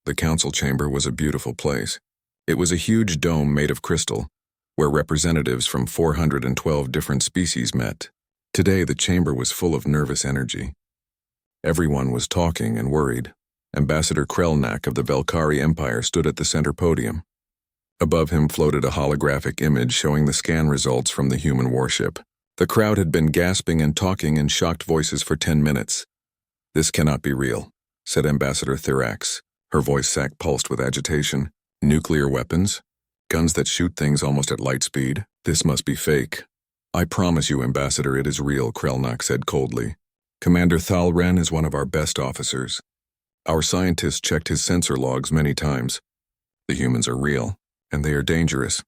The council chamber was a beautiful place. It was a huge dome made of crystal, where representatives from 412 different species met. Today, the chamber was full of nervous energy. Everyone was talking and worried. Ambassador Krelnak of the Velkari Empire stood at the center podium. Above him floated a holographic image showing the scan results from the human warship. The crowd had been gasping and talking in shocked voices for 10 minutes. "This cannot be real," said Ambassador Thirax. Her voice sack pulsed with agitation. "Nuclear weapons? Guns that shoot things almost at light speed? This must be fake." "I promise you, Ambassador, it is real," Krelnak said coldly. "Commander Thalren is one of our best officers. Our scientists checked his sensor logs many times. The humans are real, and they are dangerous.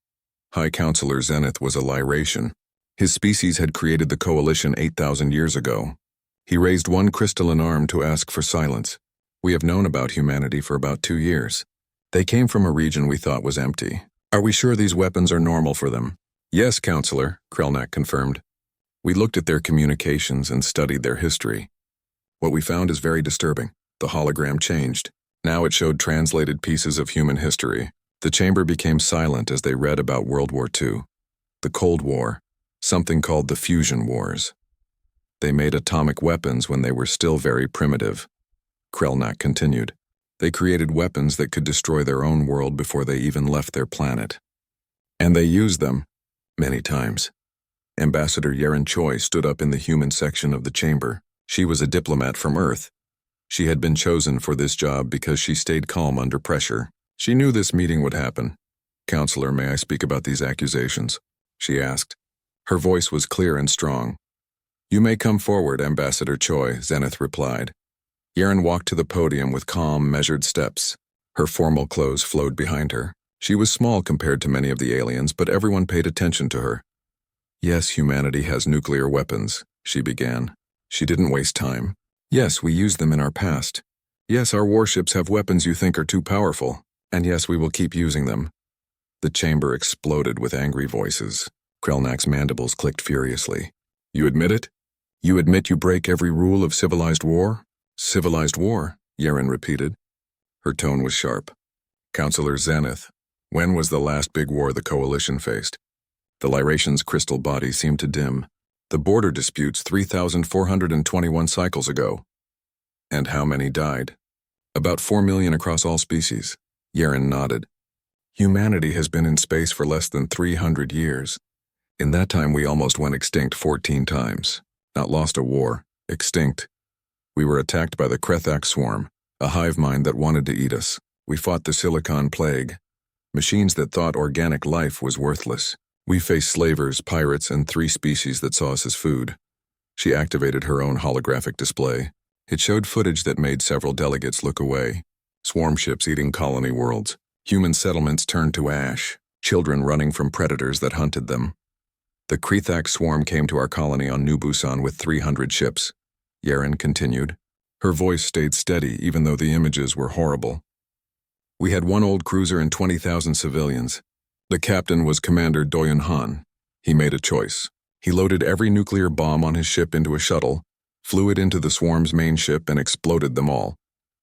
High Counselor Zenith was a Lyration. His species had created the coalition 8,000 years ago. He raised one crystalline arm to ask for silence. We have known about humanity for about 2 years. They came from a region we thought was empty. Are we sure these weapons are normal for them?" "Yes, Counselor," Krelnak confirmed. "We looked at their communications and studied their history. What we found is very disturbing. The hologram changed. Now it showed translated pieces of human history. The chamber became silent as they read about World War II. The Cold War, something called the Fusion Wars. They made atomic weapons when they were still very primitive." Krelnak continued. "They created weapons that could destroy their own world before they even left their planet. And they used them many times." Ambassador Yeren Choi stood up in the human section of the chamber. She was a diplomat from Earth. She had been chosen for this job because she stayed calm under pressure. She knew this meeting would happen. "Counselor, may I speak about these accusations?" she asked. Her voice was clear and strong. "You may come forward, Ambassador Choi," Zenith replied. Yeren walked to the podium with calm, measured steps. Her formal clothes flowed behind her. She was small compared to many of the aliens, but everyone paid attention to her. "Yes, humanity has nuclear weapons," she began. She didn't waste time. "Yes, we used them in our past. Yes, our warships have weapons you think are too powerful. And yes, we will keep using them." The chamber exploded with angry voices. Krelnak's mandibles clicked furiously. "You admit it? You admit you break every rule of civilized war?" "Civilized war," Yeren repeated. Her tone was sharp. "Counselor Zenith, when was the last big war the Coalition faced?" The Lyration's crystal body seemed to dim. "The border disputes 3,421 cycles ago." "And how many died?" "About 4 million across all species." Yeren nodded. "Humanity has been in space for less than 300 years. In that time we almost went extinct 14 times. Not lost a war, extinct. We were attacked by the Krethak swarm, a hive mind that wanted to eat us. We fought the Silicon Plague, machines that thought organic life was worthless. We faced slavers, pirates, and 3 species that saw us as food." She activated her own holographic display. It showed footage that made several delegates look away. Swarm ships eating colony worlds, human settlements turned to ash, children running from predators that hunted them. "The Krethak swarm came to our colony on New Busan with 300 ships. Yeren continued. Her voice stayed steady even though the images were horrible. "We had 1 old cruiser and 20,000 civilians. The captain was Commander Doyun Han. He made a choice. He loaded every nuclear bomb on his ship into a shuttle, flew it into the swarm's main ship, and exploded them all.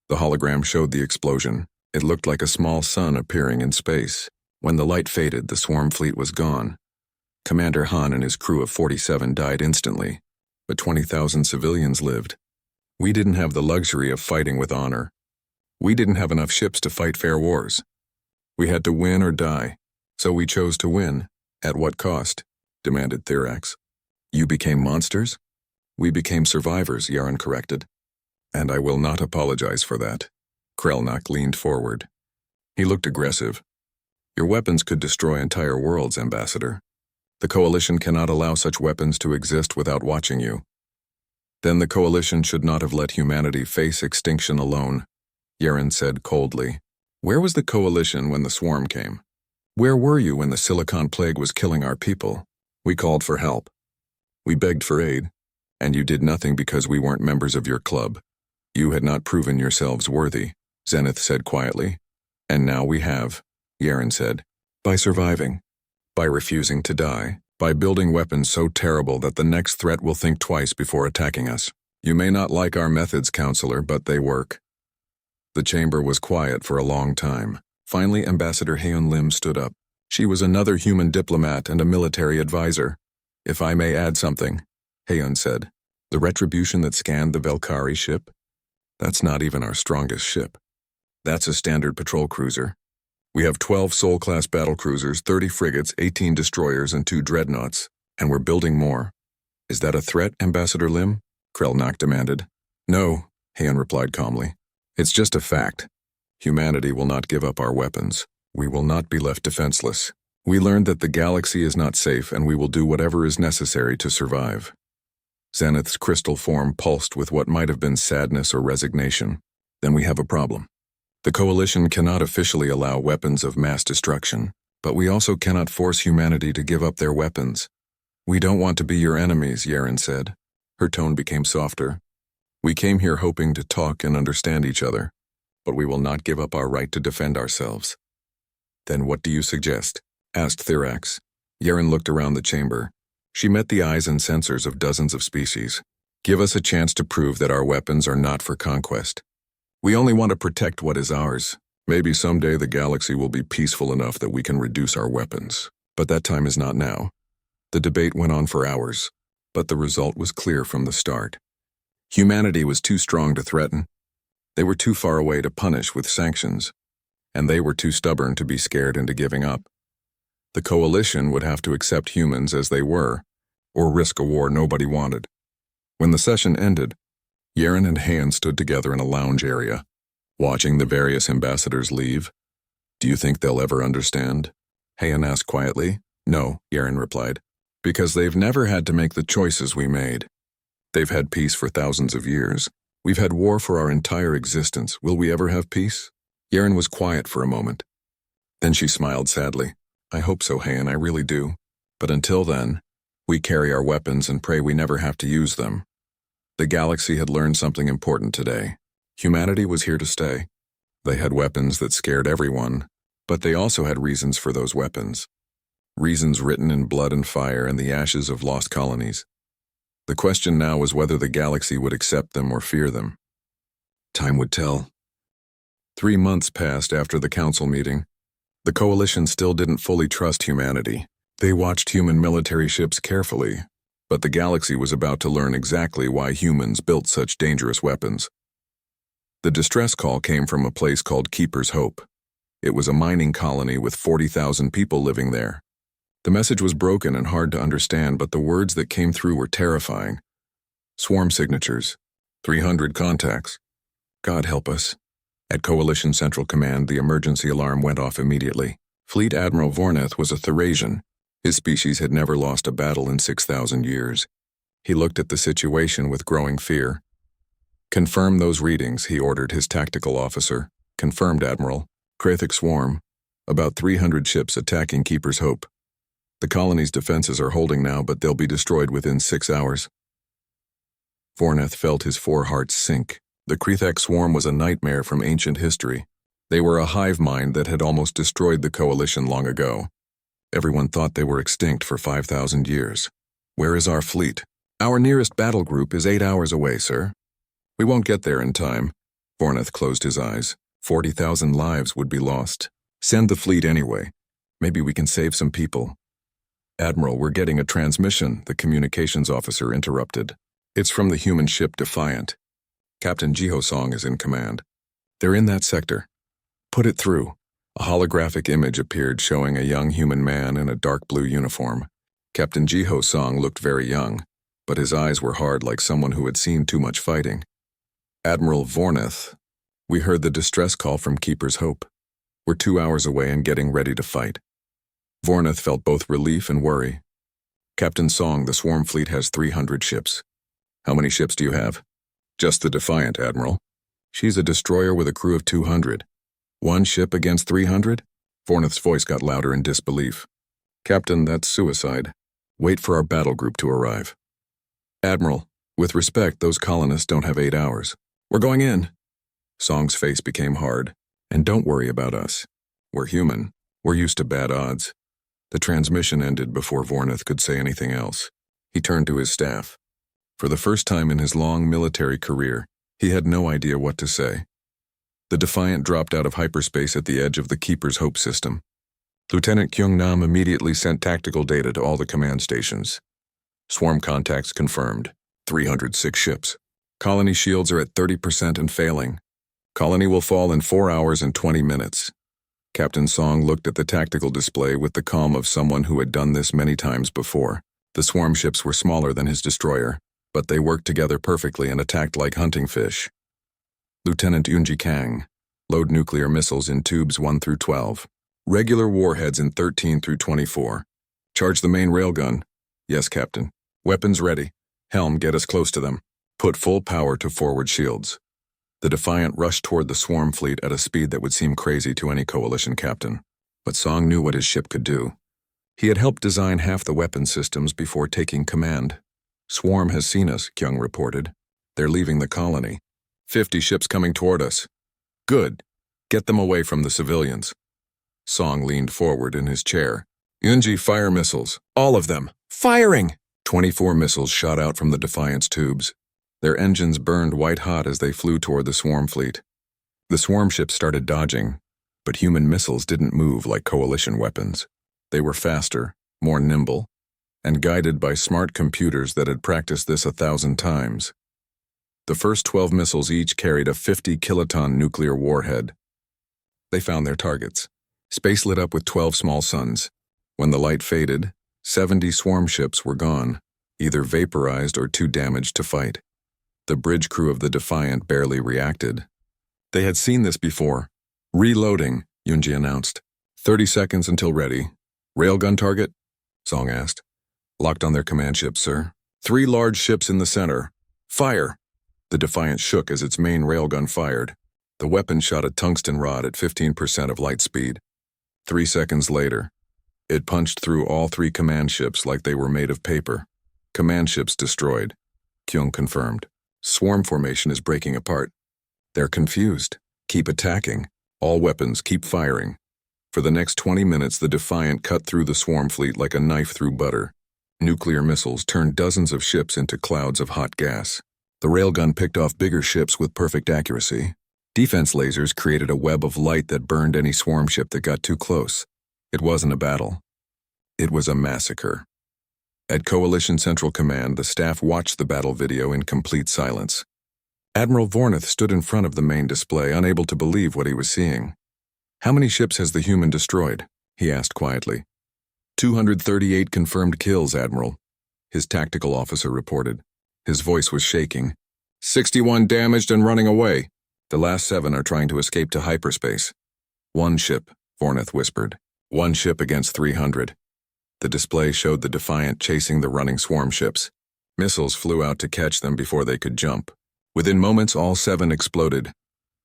The hologram showed the explosion. It looked like a small sun appearing in space. When the light faded, the swarm fleet was gone. Commander Han and his crew of 47 died instantly, but 20,000 civilians lived. We didn't have the luxury of fighting with honor. We didn't have enough ships to fight fair wars. We had to win or die, so we chose to win. At what cost?" demanded Thirax. "You became monsters?" "We became survivors," Yeren corrected. "And I will not apologize for that." Krelnak leaned forward. He looked aggressive. "Your weapons could destroy entire worlds, Ambassador. The Coalition cannot allow such weapons to exist without watching you. Then the Coalition should not have let humanity face extinction alone," Yeren said coldly. "Where was the Coalition when the swarm came? Where were you when the Silicon Plague was killing our people? We called for help. We begged for aid, and you did nothing because we weren't members of your club. You had not proven yourselves worthy," Zenith said quietly. "And now we have," Yeren said. "By surviving. By refusing to die. By building weapons so terrible that the next threat will think twice before attacking us. You may not like our methods, Counselor, but they work." The chamber was quiet for a long time. Finally, Ambassador Heon Lim stood up. She was another human diplomat and a military advisor. "If I may add something," Heon said. "The retribution that scanned the Valkyrie ship? That's not even our strongest ship. That's a standard patrol cruiser. We have 12 Sol-class battlecruisers, 30 frigates, 18 destroyers, and 2 dreadnoughts, and we're building more. Is that a threat, Ambassador Lim?" Krelnak demanded. "No," Heon replied calmly. "It's just a fact. Humanity will not give up our weapons. We will not be left defenseless. We learned that the galaxy is not safe, and we will do whatever is necessary to survive." Zenith's crystal form pulsed with what might have been sadness or resignation. "Then we have a problem. The Coalition cannot officially allow weapons of mass destruction, but we also cannot force humanity to give up their weapons. We don't want to be your enemies," Yaren said. Her tone became softer. "We came here hoping to talk and understand each other, but we will not give up our right to defend ourselves." "Then what do you suggest?" asked Thirax. Yaren looked around the chamber. She met the eyes and sensors of dozens of species. "Give us a chance to prove that our weapons are not for conquest. We only want to protect what is ours. Maybe someday the galaxy will be peaceful enough that we can reduce our weapons. But that time is not now." The debate went on for hours, but the result was clear from the start. Humanity was too strong to threaten. They were too far away to punish with sanctions, and they were too stubborn to be scared into giving up. The Coalition would have to accept humans as they were, or risk a war nobody wanted. When the session ended, Yaren and Han stood together in a lounge area, watching the various ambassadors leave. "Do you think they'll ever understand?" Han asked quietly. "No," Yaren replied, "because they've never had to make the choices we made. They've had peace for thousands of years. We've had war for our entire existence. Will we ever have peace?" Yaren was quiet for a moment. Then she smiled sadly. "I hope so, Han, I really do. But until then, we carry our weapons and pray we never have to use them." The galaxy had learned something important today. Humanity was here to stay. They had weapons that scared everyone, but they also had reasons for those weapons. Reasons written in blood and fire and the ashes of lost colonies. The question now was whether the galaxy would accept them or fear them. Time would tell. 3 months passed after the council meeting. The Coalition still didn't fully trust humanity. They watched human military ships carefully, but the galaxy was about to learn exactly why humans built such dangerous weapons. The distress call came from a place called Keeper's Hope. It was a mining colony with 40,000 people living there. The message was broken and hard to understand, but the words that came through were terrifying. Swarm signatures. 300 contacts. God help us. At Coalition Central Command, the emergency alarm went off immediately. Fleet Admiral Vorneth was a Thurasian. His species had never lost a battle in 6,000 years. He looked at the situation with growing fear. "Confirm those readings," he ordered his tactical officer. "Confirmed, Admiral. Krathic swarm. About 300 ships attacking Keeper's Hope. The colony's defenses are holding now, but they'll be destroyed within 6 hours." Vorneth felt his 4 hearts sink. The Krathic swarm was a nightmare from ancient history. They were a hive mind that had almost destroyed the Coalition long ago. Everyone thought they were extinct for 5,000 years. "Where is our fleet?" "Our nearest battle group is 8 hours away, sir." "We won't get there in time." Vorneth closed his eyes. 40,000 lives would be lost. "Send the fleet anyway. Maybe we can save some people." "Admiral, we're getting a transmission," the communications officer interrupted. "It's from the human ship Defiant. Captain Jiho Song is in command. They're in that sector." "Put it through." A holographic image appeared showing a young human man in a dark blue uniform. Captain Jiho Song looked very young, but his eyes were hard like someone who had seen too much fighting. "Admiral Vorneth, we heard the distress call from Keeper's Hope. We're 2 hours away and getting ready to fight." Vorneth felt both relief and worry. "Captain Song, the swarm fleet has 300 ships. How many ships do you have?" "Just the Defiant, Admiral. She's a destroyer with a crew of 200. 1 ship against 300? Vorneth's voice got louder in disbelief. "Captain, that's suicide. Wait for our battle group to arrive." "Admiral, with respect, those colonists don't have 8 hours. We're going in." Song's face became hard. "And don't worry about us. We're human. We're used to bad odds." The transmission ended before Vorneth could say anything else. He turned to his staff. For the first time in his long military career, he had no idea what to say. The Defiant dropped out of hyperspace at the edge of the Keeper's Hope system. Lieutenant Kyung Nam immediately sent tactical data to all the command stations. Swarm contacts confirmed. 306 ships. Colony shields are at 30% and failing. Colony will fall in 4 hours and 20 minutes. Captain Song looked at the tactical display with the calm of someone who had done this many times before. The swarm ships were smaller than his destroyer, but they worked together perfectly and attacked like hunting fish. Lieutenant Yunji Kang, load nuclear missiles in tubes 1 through 12. Regular warheads in 13 through 24. Charge the main railgun. Yes, Captain. Weapons ready. Helm, get us close to them. Put full power to forward shields. The Defiant rushed toward the swarm fleet at a speed that would seem crazy to any coalition captain. But Song knew what his ship could do. He had helped design half the weapon systems before taking command. Swarm has seen us, Kyung reported. They're leaving the colony. 50 ships coming toward us. Good. Get them away from the civilians. Song leaned forward in his chair. Yunji, fire missiles. All of them. Firing! 24 missiles shot out from the Defiant's tubes. Their engines burned white-hot as they flew toward the swarm fleet. The swarm ships started dodging, but human missiles didn't move like coalition weapons. They were faster, more nimble, and guided by smart computers that had practiced this 1,000 times. The first 12 missiles each carried a 50-kiloton nuclear warhead. They found their targets. Space lit up with 12 small suns. When the light faded, 70 swarm ships were gone, either vaporized or too damaged to fight. The bridge crew of the Defiant barely reacted. They had seen this before. Reloading, Yunji announced. 30 seconds until ready. Railgun target? Song asked. Locked on their command ship, sir. 3 large ships in the center. Fire! The Defiant shook as its main railgun fired. The weapon shot a tungsten rod at 15% of light speed. 3 seconds later, it punched through all 3 command ships like they were made of paper. Command ships destroyed, Kyung confirmed. Swarm formation is breaking apart. They're confused. Keep attacking. All weapons, keep firing. For the next 20 minutes, the Defiant cut through the swarm fleet like a knife through butter. Nuclear missiles turned dozens of ships into clouds of hot gas. The railgun picked off bigger ships with perfect accuracy. Defense lasers created a web of light that burned any swarm ship that got too close. It wasn't a battle. It was a massacre. At Coalition Central Command, the staff watched the battle video in complete silence. Admiral Vornath stood in front of the main display, unable to believe what he was seeing. How many ships has the human destroyed? He asked quietly. 238 confirmed kills, Admiral, his tactical officer reported. His voice was shaking. 61 damaged and running away. The last 7 are trying to escape to hyperspace. 1 ship, Vornath whispered. 1 ship against 300. The display showed the Defiant chasing the running swarm ships. Missiles flew out to catch them before they could jump. Within moments, all 7 exploded.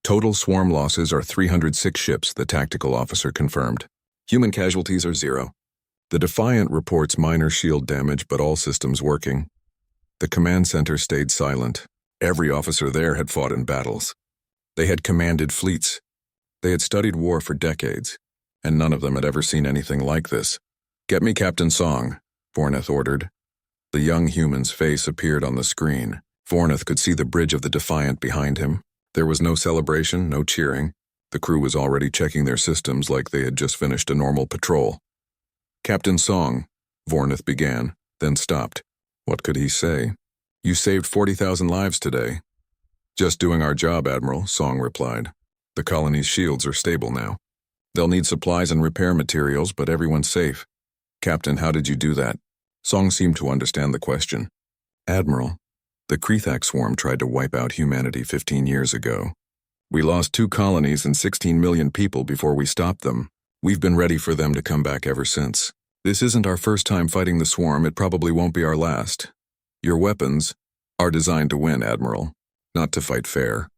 Total swarm losses are 306 ships, the tactical officer confirmed. Human casualties are 0. The Defiant reports minor shield damage, but all systems working. The command center stayed silent. Every officer there had fought in battles. They had commanded fleets. They had studied war for decades, and none of them had ever seen anything like this. Get me Captain Song, Vornath ordered. The young human's face appeared on the screen. Vornath could see the bridge of the Defiant behind him. There was no celebration, no cheering. The crew was already checking their systems like they had just finished a normal patrol. Captain Song, Vornath began, then stopped. What could he say? You saved 40,000 lives today. Just doing our job, Admiral, Song replied. The colony's shields are stable now. They'll need supplies and repair materials, but everyone's safe. Captain, how did you do that? Song seemed to understand the question. Admiral, the Krethak swarm tried to wipe out humanity 15 years ago. We lost 2 colonies and 16 million people before we stopped them. We've been ready for them to come back ever since. This isn't our first time fighting the swarm. It probably won't be our last. Your weapons are designed to win, Admiral. Not to fight fair.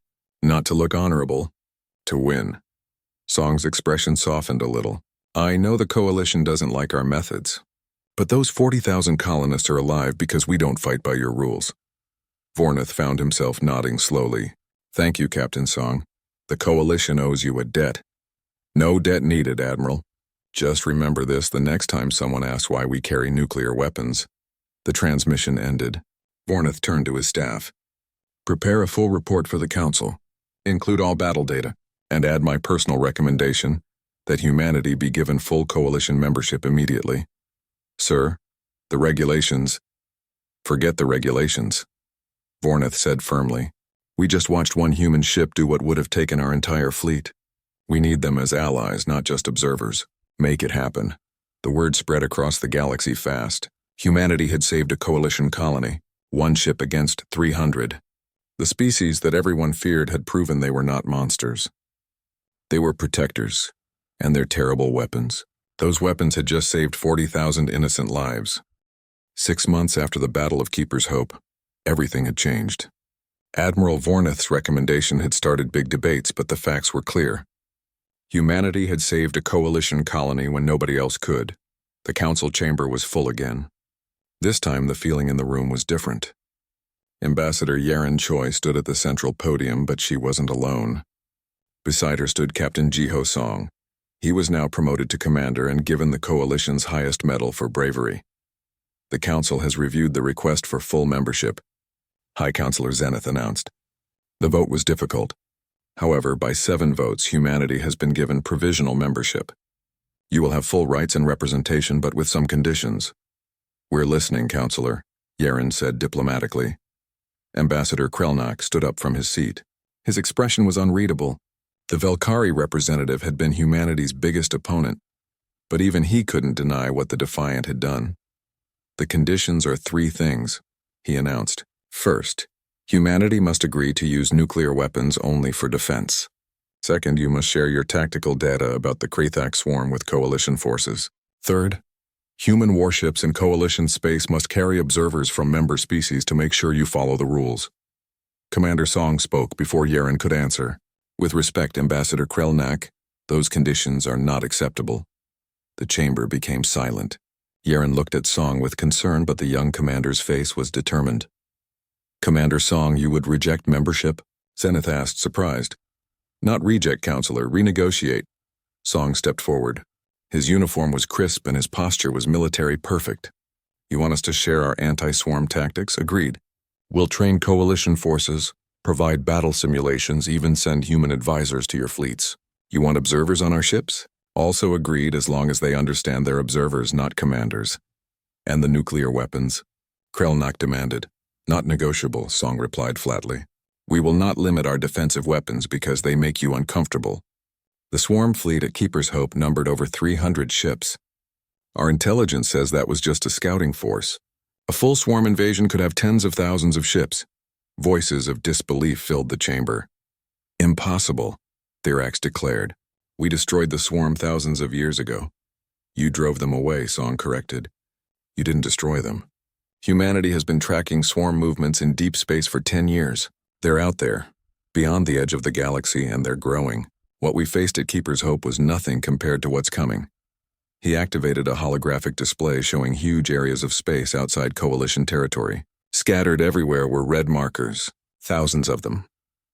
Not to look honorable. To win. Song's expression softened a little. I know the Coalition doesn't like our methods, but those 40,000 colonists are alive because we don't fight by your rules. Vornath found himself nodding slowly. Thank you, Captain Song. The Coalition owes you a debt. No debt needed, Admiral. Just remember this the next time someone asks why we carry nuclear weapons. The transmission ended. Vornath turned to his staff. Prepare a full report for the Council. Include all battle data. and add my personal recommendation that humanity be given full coalition membership immediately. Sir, the regulations— Forget the regulations, Vornith said firmly. We just watched one human ship do what would have taken our entire fleet. We need them as allies, not just observers. Make it happen. The word spread across the galaxy fast. Humanity had saved a coalition colony, one ship against 300. The species that everyone feared had proven they were not monsters. They were protectors, and their terrible weapons. Those weapons had just saved 40,000 innocent lives. 6 months after the Battle of Keeper's Hope, everything had changed. Admiral Vornith's recommendation had started big debates, but the facts were clear. Humanity had saved a coalition colony when nobody else could. The council chamber was full again. This time the feeling in the room was different. Ambassador Yaren Choi stood at the central podium, but she wasn't alone. Beside her stood Captain Jiho Song. He was now promoted to commander and given the coalition's highest medal for bravery. The council has reviewed the request for full membership, High Counselor Zenith announced. The vote was difficult. However, by 7 votes, humanity has been given provisional membership. You will have full rights and representation, but with some conditions. We're listening, Counselor, Yaren said diplomatically. Ambassador Krelnak stood up from his seat. His expression was unreadable. The Velkari representative had been humanity's biggest opponent, but even he couldn't deny what the Defiant had done. The conditions are 3 things, he announced. First, humanity must agree to use nuclear weapons only for defense. Second, you must share your tactical data about the Krathak swarm with coalition forces. Third, human warships in coalition space must carry observers from member species to make sure you follow the rules. Commander Song spoke before Yaren could answer. With respect, Ambassador Krelnak, those conditions are not acceptable. The chamber became silent. Yaren looked at Song with concern, but the young commander's face was determined. Commander Song, you would reject membership? Zenith asked, surprised. Not reject, Counselor, renegotiate. Song stepped forward. His uniform was crisp and his posture was military perfect. You want us to share our anti-swarm tactics? Agreed. We'll train coalition forces, provide battle simulations, even send human advisors to your fleets. You want observers on our ships? Also agreed, as long as they understand they're observers, not commanders. And the nuclear weapons? Krelnak demanded. Not negotiable, Song replied flatly. We will not limit our defensive weapons because they make you uncomfortable. The swarm fleet at Keeper's Hope numbered over 300 ships. Our intelligence says that was just a scouting force. A full swarm invasion could have tens of thousands of ships. Voices of disbelief filled the chamber. Impossible, Thirax declared. We destroyed the swarm thousands of years ago. You drove them away, Song corrected. You didn't destroy them. Humanity has been tracking swarm movements in deep space for 10 years. They're out there, beyond the edge of the galaxy, and they're growing. What we faced at Keeper's Hope was nothing compared to what's coming. He activated a holographic display showing huge areas of space outside coalition territory. Scattered everywhere were red markers, thousands of them.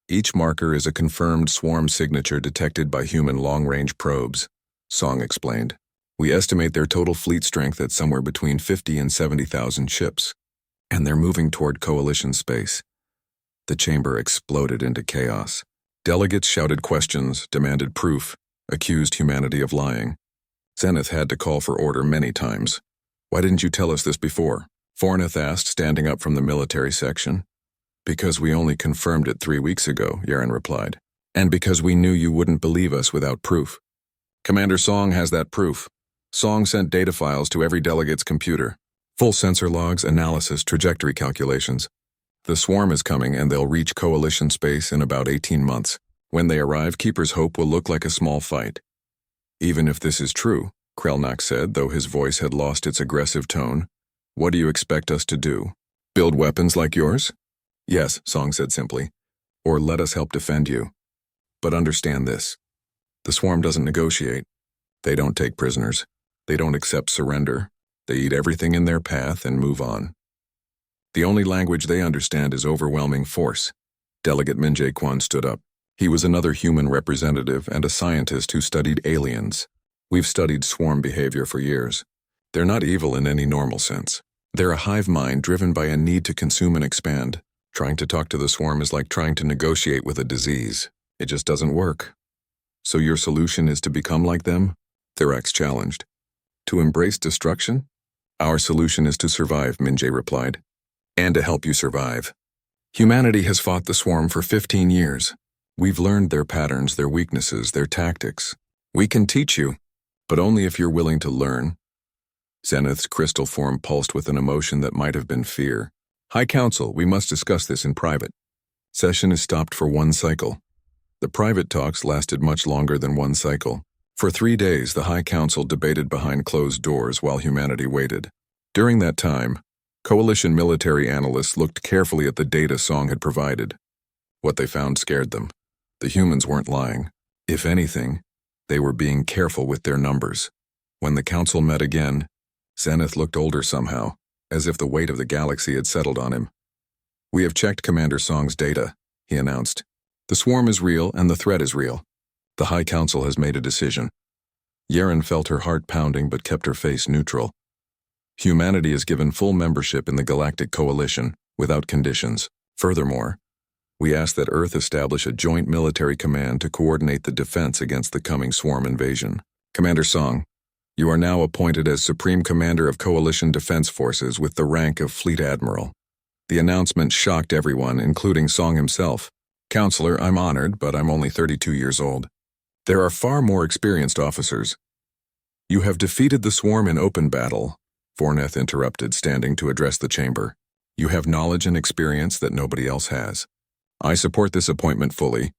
Each marker is a confirmed swarm signature detected by human long-range probes, Song explained. We estimate their total fleet strength at somewhere between 50 and 70,000 ships, and they're moving toward coalition space. The chamber exploded into chaos. Delegates shouted questions, demanded proof, accused humanity of lying. Zenith had to call for order many times. Why didn't you tell us this before? Vornith asked, standing up from the military section. Because we only confirmed it 3 weeks ago, Yaren replied. And because we knew you wouldn't believe us without proof. Commander Song has that proof. Song sent data files to every delegate's computer. Full sensor logs, analysis, trajectory calculations. The swarm is coming and they'll reach coalition space in about 18 months. When they arrive, Keeper's Hope will look like a small fight. Even if this is true, Krelnak said, though his voice had lost its aggressive tone, what do you expect us to do? Build weapons like yours? Yes, Song said simply. Or let us help defend you. But understand this. The swarm doesn't negotiate. They don't take prisoners. They don't accept surrender. They eat everything in their path and move on. The only language they understand is overwhelming force. Delegate Min Jae-kwon stood up. He was another human representative and a scientist who studied aliens. We've studied swarm behavior for years. They're not evil in any normal sense. They're a hive mind driven by a need to consume and expand. Trying to talk to the swarm is like trying to negotiate with a disease. It just doesn't work. So your solution is to become like them? Therax challenged. To embrace destruction? Our solution is to survive, Minjay replied. And to help you survive. Humanity has fought the swarm for 15 years. We've learned their patterns, their weaknesses, their tactics. We can teach you, but only if you're willing to learn. Zenith's crystal form pulsed with an emotion that might have been fear. High Council, we must discuss this in private. Session is stopped for 1 cycle. The private talks lasted much longer than 1 cycle. For 3 days, the High Council debated behind closed doors while humanity waited. During that time, Coalition military analysts looked carefully at the data Song had provided. What they found scared them. The humans weren't lying. If anything, they were being careful with their numbers. When the council met again, Zenith looked older somehow, as if the weight of the galaxy had settled on him. We have checked Commander Song's data, he announced. The swarm is real and the threat is real. The High Council has made a decision. Yaren felt her heart pounding but kept her face neutral. Humanity is given full membership in the Galactic Coalition, without conditions. Furthermore, we ask that Earth establish a joint military command to coordinate the defense against the coming swarm invasion. Commander Song, you are now appointed as Supreme Commander of Coalition Defense Forces with the rank of Fleet Admiral. The announcement shocked everyone, including Song himself. Counselor, I'm honored, but I'm only 32 years old. There are far more experienced officers. You have defeated the swarm in open battle, Vorneth interrupted, standing to address the chamber. You have knowledge and experience that nobody else has. I support this appointment fully,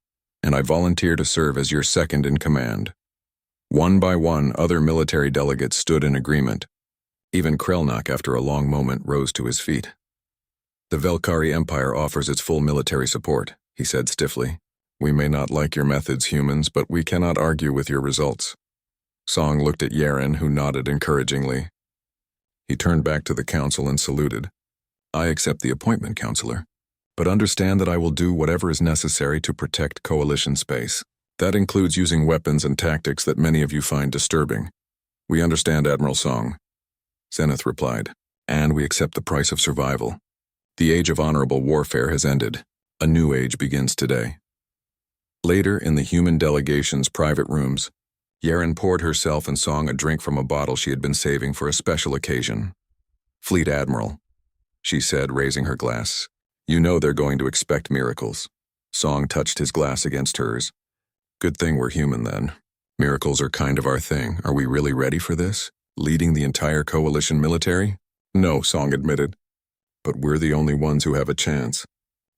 and I volunteer to serve as your second in command. One by one, other military delegates stood in agreement. Even Krelnak, after a long moment, rose to his feet. The Velkari Empire offers its full military support, he said stiffly. We may not like your methods, humans, but we cannot argue with your results. Song looked at Yaren, who nodded encouragingly. He turned back to the council and saluted. I accept the appointment, Counselor, but understand that I will do whatever is necessary to protect Coalition space. That includes using weapons and tactics that many of you find disturbing. We understand, Admiral Song. Zenith replied, and we accept the price of survival. The age of honorable warfare has ended. A new age begins today. Later, in the human delegation's private rooms, Yaren poured herself and Song a drink from a bottle she had been saving for a special occasion. Fleet Admiral, she said, raising her glass. You know they're going to expect miracles. Song touched his glass against hers. Good thing we're human then. Miracles are kind of our thing. Are we really ready for this? Leading the entire Coalition military? No, Song admitted. But we're the only ones who have a chance.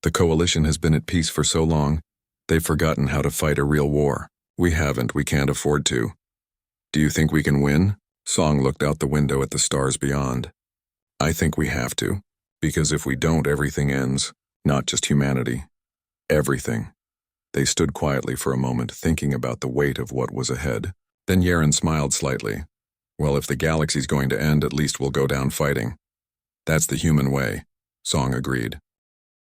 The Coalition has been at peace for so long, they've forgotten how to fight a real war. We haven't, we can't afford to. Do you think we can win? Song looked out the window at the stars beyond. I think we have to, because if we don't, everything ends. Not just humanity. Everything. They stood quietly for a moment, thinking about the weight of what was ahead. Then Yaren smiled slightly. Well, if the galaxy's going to end, at least we'll go down fighting. That's the human way, Song agreed.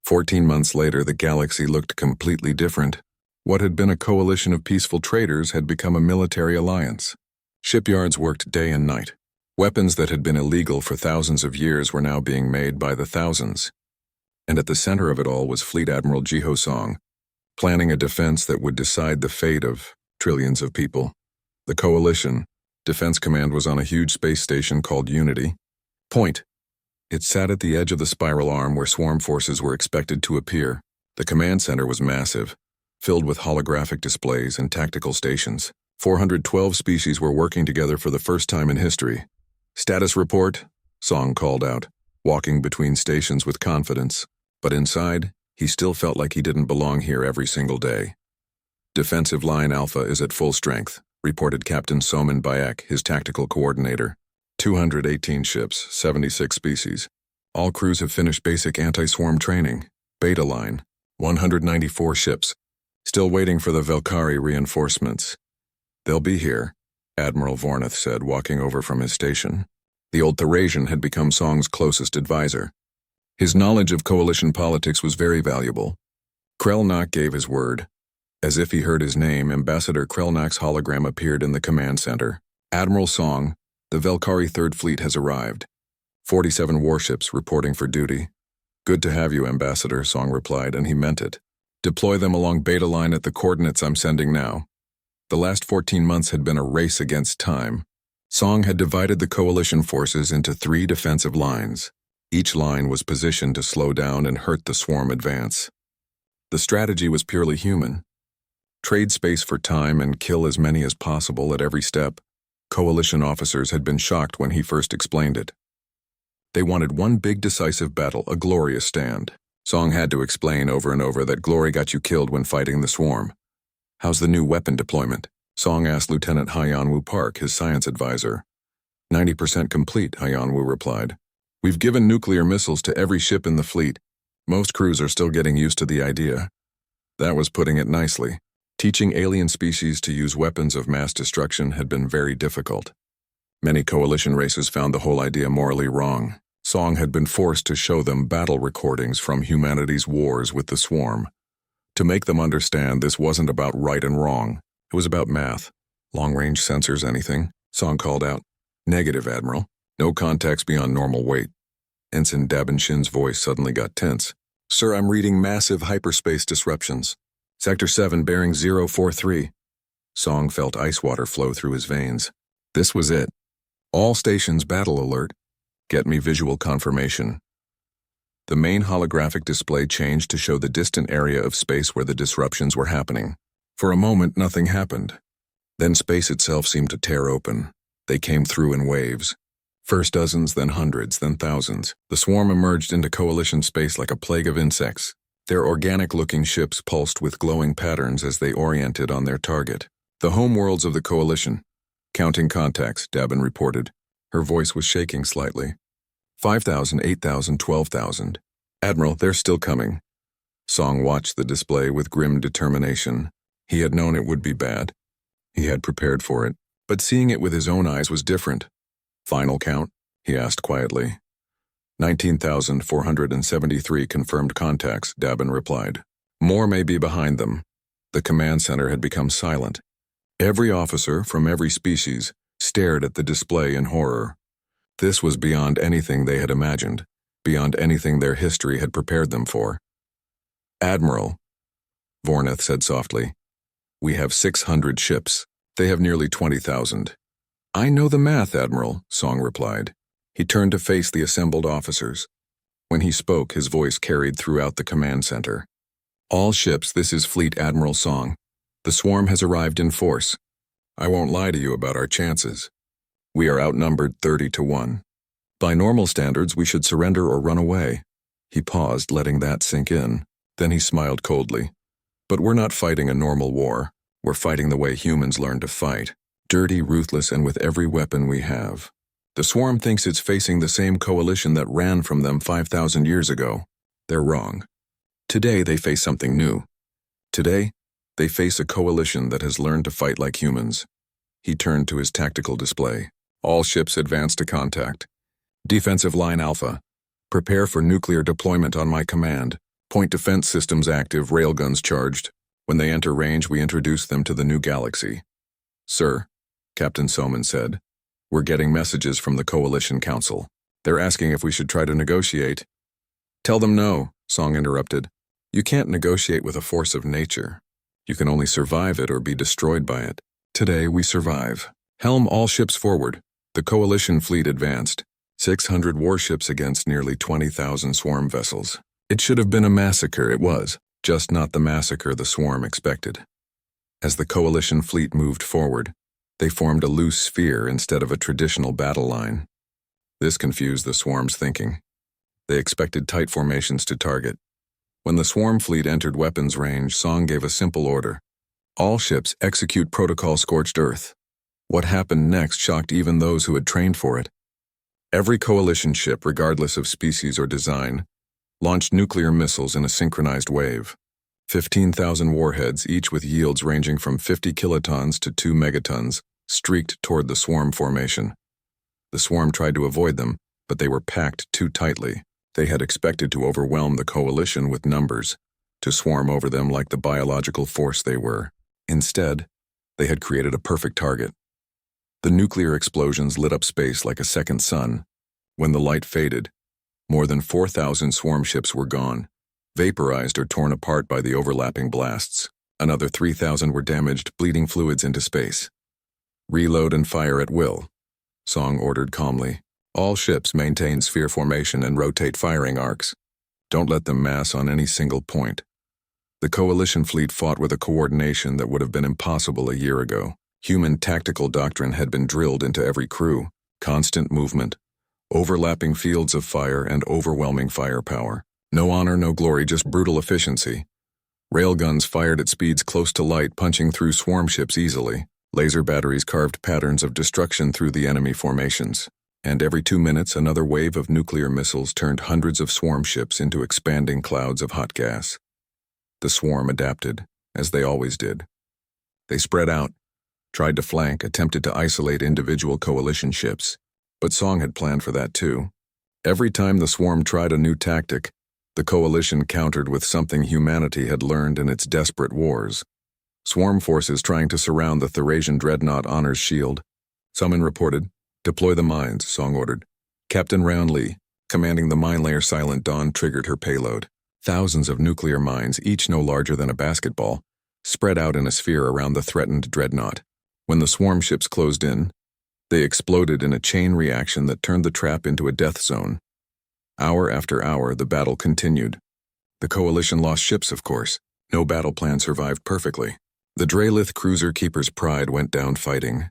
14 months later, the galaxy looked completely different. What had been a coalition of peaceful traders had become a military alliance. Shipyards worked day and night. Weapons that had been illegal for thousands of years were now being made by the thousands. And at the center of it all was Fleet Admiral Jiho Song, planning a defense that would decide the fate of trillions of people. The Coalition Defense Command was on a huge space station called Unity. Point. It sat at the edge of the spiral arm where swarm forces were expected to appear. The command center was massive, filled with holographic displays and tactical stations. 412 species were working together for the first time in history. Status report, Song called out, walking between stations with confidence. But inside, he still felt like he didn't belong here every single day. Defensive Line Alpha is at full strength, reported Captain Soman Bayek, his tactical coordinator. 218 ships, 76 species. All crews have finished basic anti-swarm training. Beta Line, 194 ships. Still waiting for the Velkari reinforcements. They'll be here, Admiral Vorneth said, walking over from his station. The old Therasian had become Song's closest advisor. His knowledge of coalition politics was very valuable. Krelnak gave his word. As if he heard his name, Ambassador Krelnak's hologram appeared in the command center. Admiral Song, the Velkari Third Fleet has arrived. 47 warships reporting for duty. Good to have you, Ambassador, Song replied, and he meant it. Deploy them along Beta Line at the coordinates I'm sending now. The last 14 months had been a race against time. Song had divided the coalition forces into 3 defensive lines. Each line was positioned to slow down and hurt the swarm advance. The strategy was purely human. Trade space for time and kill as many as possible at every step. Coalition officers had been shocked when he first explained it. They wanted one big decisive battle, a glorious stand. Song had to explain over and over that glory got you killed when fighting the swarm. "How's the new weapon deployment?" Song asked Lieutenant Hyanwu Park, his science advisor. 90% complete, Hyanwu replied. "We've given nuclear missiles to every ship in the fleet. Most crews are still getting used to the idea." That was putting it nicely. Teaching alien species to use weapons of mass destruction had been very difficult. Many coalition races found the whole idea morally wrong. Song had been forced to show them battle recordings from humanity's wars with the swarm. To make them understand this wasn't about right and wrong. It was about math. "Long-range sensors, anything?" Song called out. "Negative, Admiral. No contacts beyond normal weight." Ensign Dabinshin's voice suddenly got tense. "Sir, I'm reading massive hyperspace disruptions. Sector 7 bearing 043. Song felt ice water flow through his veins. This was it. "All stations battle alert. Get me visual confirmation." The main holographic display changed to show the distant area of space where the disruptions were happening. For a moment, nothing happened. Then space itself seemed to tear open. They came through in waves. First dozens, then hundreds, then thousands. The swarm emerged into coalition space like a plague of insects. Their organic-looking ships pulsed with glowing patterns as they oriented on their target. "The home worlds of the coalition. Counting contacts," Dabin reported. Her voice was shaking slightly. 5,000, 8,000, 12,000. "Admiral, they're still coming." Song watched the display with grim determination. He had known it would be bad. He had prepared for it. But seeing it with his own eyes was different. "Final count?" he asked quietly. 19,473 confirmed contacts, Dabin replied. "More may be behind them." The command center had become silent. Every officer from every species stared at the display in horror. This was beyond anything they had imagined, beyond anything their history had prepared them for. "Admiral," Vornath said softly, "we have 600 ships. They have nearly 20,000. "I know the math, Admiral," Song replied. He turned to face the assembled officers. When he spoke, his voice carried throughout the command center. "All ships, this is Fleet Admiral Song. The swarm has arrived in force. I won't lie to you about our chances. We are outnumbered 30-1. By normal standards, we should surrender or run away." He paused, letting that sink in. Then he smiled coldly. "But we're not fighting a normal war. We're fighting the way humans learn to fight. Dirty, ruthless, and with every weapon we have. The swarm thinks it's facing the same coalition that ran from them 5,000 years ago. They're wrong. Today they face something new. Today, they face a coalition that has learned to fight like humans." He turned to his tactical display. "All ships advance to contact. Defensive line Alpha. Prepare for nuclear deployment on my command. Point defense systems active, railguns charged. When they enter range, we introduce them to the new galaxy." "Sir," Captain Soman said, "we're getting messages from the Coalition Council. They're asking if we should try to negotiate." "Tell them no," Song interrupted. "You can't negotiate with a force of nature. You can only survive it or be destroyed by it. Today we survive. Helm all ships forward." The Coalition fleet advanced. 600 warships against nearly 20,000 swarm vessels. It should have been a massacre, it was, just not the massacre the swarm expected. As the Coalition fleet moved forward, they formed a loose sphere instead of a traditional battle line. This confused the swarm's thinking. They expected tight formations to target. When the swarm fleet entered weapons range, Song gave a simple order. "All ships execute Protocol Scorched Earth." What happened next shocked even those who had trained for it. Every coalition ship, regardless of species or design, launched nuclear missiles in a synchronized wave. 15,000 warheads, each with yields ranging from 50 kilotons to 2 megatons, streaked toward the swarm formation. The swarm tried to avoid them, but they were packed too tightly. They had expected to overwhelm the coalition with numbers, to swarm over them like the biological force they were. Instead, they had created a perfect target. The nuclear explosions lit up space like a second sun. When the light faded, more than 4,000 swarm ships were gone, vaporized or torn apart by the overlapping blasts. Another 3,000 were damaged, bleeding fluids into space. Reload and fire at will, Song ordered calmly. All ships maintain sphere formation and rotate firing arcs. Don't let them mass on any single point. The Coalition fleet fought with a coordination that would have been impossible a year ago. Human tactical doctrine had been drilled into every crew. Constant movement, overlapping fields of fire, and overwhelming firepower. No honor, no glory, just brutal efficiency. Railguns fired at speeds close to light, punching through swarm ships easily. Laser batteries carved patterns of destruction through the enemy formations. And every 2 minutes, another wave of nuclear missiles turned hundreds of swarm ships into expanding clouds of hot gas. The swarm adapted, as they always did. They spread out, tried to flank, attempted to isolate individual coalition ships. But Song had planned for that too. Every time the swarm tried a new tactic, the coalition countered with something humanity had learned in its desperate wars. Swarm forces trying to surround the Therasian dreadnought Honor's shield. Someone reported, "Deploy the mines," Song ordered. Captain Roundlee, commanding the mine layer Silent Dawn, triggered her payload. Thousands of nuclear mines, each no larger than a basketball, spread out in a sphere around the threatened dreadnought. When the swarm ships closed in, they exploded in a chain reaction that turned the trap into a death zone. Hour after hour, the battle continued. The coalition lost ships, of course. No battle plan survived perfectly. The Drelith cruiser Keeper's Pride went down fighting,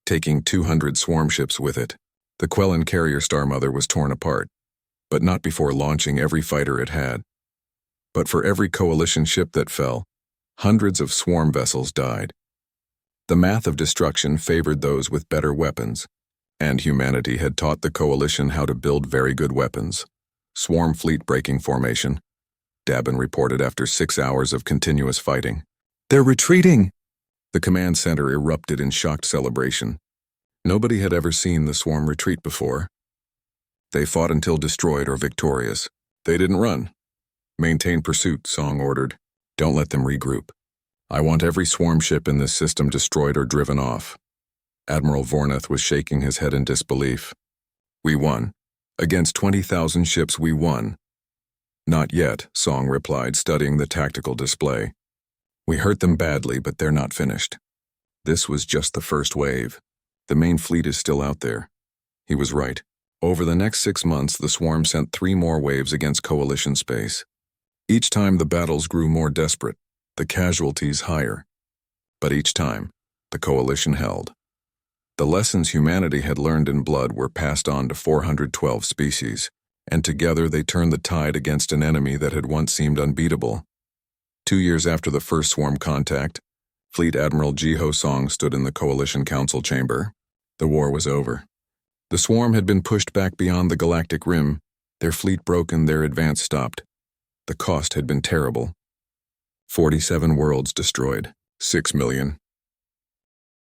taking 200 swarm ships with it. The Quellan carrier Star Mother was torn apart, but not before launching every fighter it had. But for every coalition ship that fell, hundreds of swarm vessels died. The math of destruction favored those with better weapons, and humanity had taught the coalition how to build very good weapons. Swarm fleet breaking formation, Dabin reported after 6 hours of continuous fighting. "They're retreating!" The command center erupted in shocked celebration. Nobody had ever seen the swarm retreat before. They fought until destroyed or victorious. They didn't run. "Maintain pursuit," Song ordered. "Don't let them regroup. I want every swarm ship in this system destroyed or driven off." Admiral Vornath was shaking his head in disbelief. "We won. Against 20,000 ships, we won." "Not yet," Song replied, studying the tactical display. "We hurt them badly, but they're not finished. This was just the first wave. The main fleet is still out there." He was right. Over the next 6 months, the swarm sent 3 more waves against coalition space. Each time the battles grew more desperate, the casualties higher. But each time, the coalition held. The lessons humanity had learned in blood were passed on to 412 species, and together they turned the tide against an enemy that had once seemed unbeatable. 2 years after the first swarm contact, Fleet Admiral Jiho Song stood in the Coalition Council chamber. The war was over. The swarm had been pushed back beyond the galactic rim, their fleet broken, their advance stopped. The cost had been terrible. 47 worlds destroyed, 6 million,